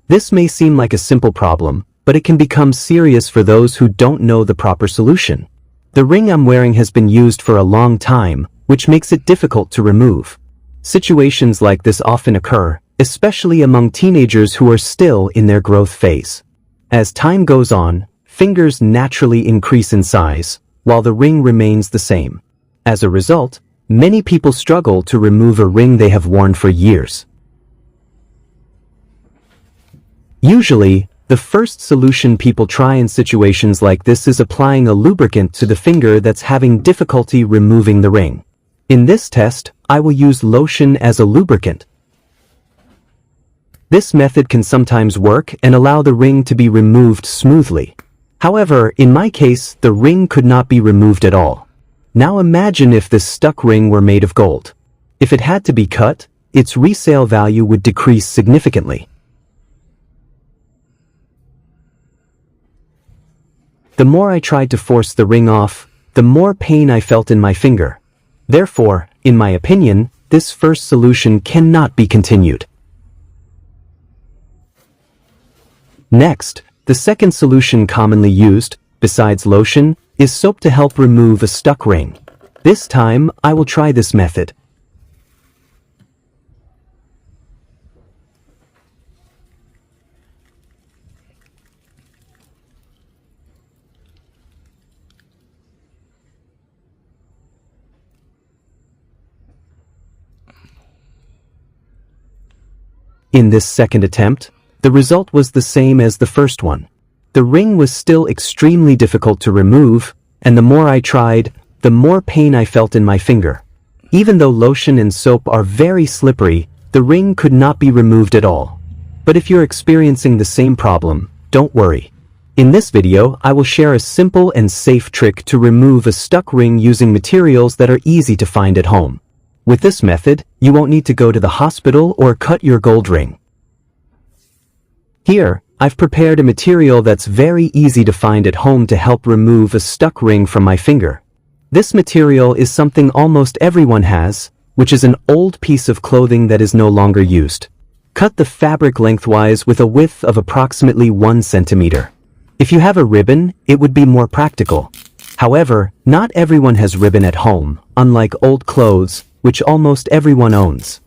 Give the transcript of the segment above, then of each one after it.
This may seem like a simple problem, but it can become serious for those who don't know the proper solution. The ring I'm wearing has been used for a long time, which makes it difficult to remove. Situations like this often occur, especially among teenagers who are still in their growth phase. As time goes on, fingers naturally increase in size, while the ring remains the same. As a result, many people struggle to remove a ring they have worn for years. Usually, the first solution people try in situations like this is applying a lubricant to the finger that's having difficulty removing the ring. In this test, I will use lotion as a lubricant. This method can sometimes work and allow the ring to be removed smoothly. However, in my case, the ring could not be removed at all. Now imagine if this stuck ring were made of gold. If it had to be cut, its resale value would decrease significantly. The more I tried to force the ring off, the more pain I felt in my finger. Therefore, in my opinion, this first solution cannot be continued. Next, the second solution commonly used, besides lotion, is soap to help remove a stuck ring. This time, I will try this method. In this second attempt, the result was the same as the first one. The ring was still extremely difficult to remove, and the more I tried, the more pain I felt in my finger. Even though lotion and soap are very slippery, the ring could not be removed at all. But if you're experiencing the same problem, don't worry. In this video, I will share a simple and safe trick to remove a stuck ring using materials that are easy to find at home. With this method, you won't need to go to the hospital or cut your gold ring. Here, I've prepared a material that's very easy to find at home to help remove a stuck ring from my finger. This material is something almost everyone has, which is an old piece of clothing that is no longer used. Cut the fabric lengthwise with a width of approximately 1 centimeter. If you have a ribbon, it would be more practical. However, not everyone has ribbon at home, unlike old clothes, which almost everyone owns.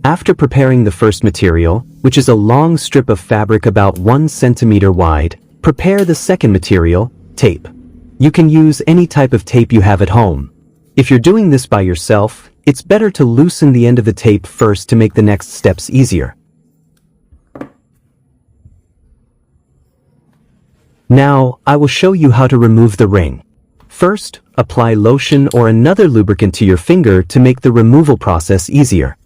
After preparing the first material, which is a long strip of fabric about 1 centimeter wide, prepare the second material, tape. You can use any type of tape you have at home. If you're doing this by yourself, it's better to loosen the end of the tape first to make the next steps easier. Now, I will show you how to remove the ring. First, apply lotion or another lubricant to your finger to make the removal process easier.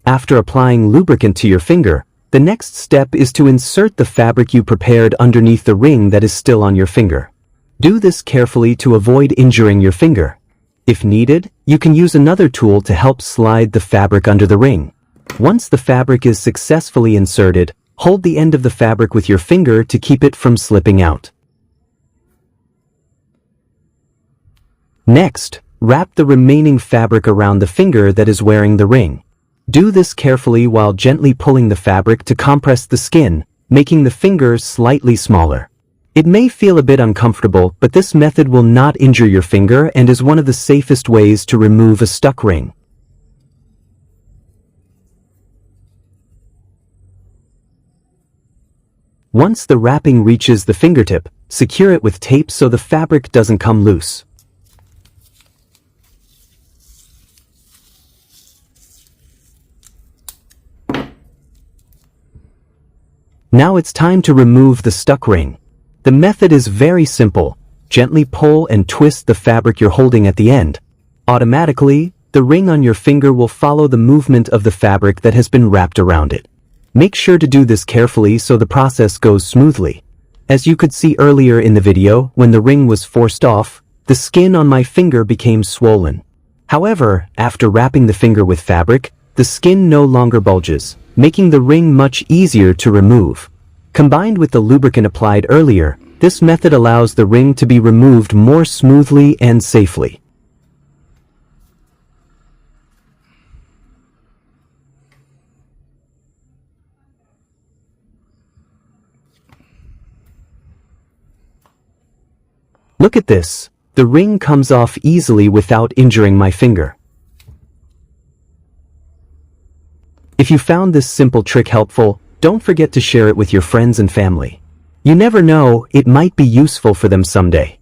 After applying lubricant to your finger, the next step is to insert the fabric you prepared underneath the ring that is still on your finger. Do this carefully to avoid injuring your finger. If needed, you can use another tool to help slide the fabric under the ring. Once the fabric is successfully inserted, hold the end of the fabric with your finger to keep it from slipping out. Next, wrap the remaining fabric around the finger that is wearing the ring. Do this carefully while gently pulling the fabric to compress the skin, making the finger slightly smaller. It may feel a bit uncomfortable, but this method will not injure your finger and is one of the safest ways to remove a stuck ring. Once the wrapping reaches the fingertip, secure it with tape so the fabric doesn't come loose. Now it's time to remove the stuck ring. The method is very simple. Gently pull and twist the fabric you're holding at the end. Automatically, the ring on your finger will follow the movement of the fabric that has been wrapped around it. Make sure to do this carefully so the process goes smoothly. As you could see earlier in the video, when the ring was forced off, the skin on my finger became swollen. However, after wrapping the finger with fabric, the skin no longer bulges, making the ring much easier to remove. Combined with the lubricant applied earlier, this method allows the ring to be removed more smoothly and safely. Look at this. The ring comes off easily without injuring my finger. If you found this simple trick helpful, don't forget to share it with your friends and family. You never know, it might be useful for them someday.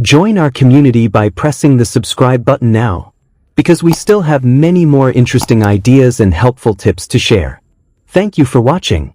Join our community by pressing the subscribe button now, because we still have many more interesting ideas and helpful tips to share. Thank you for watching.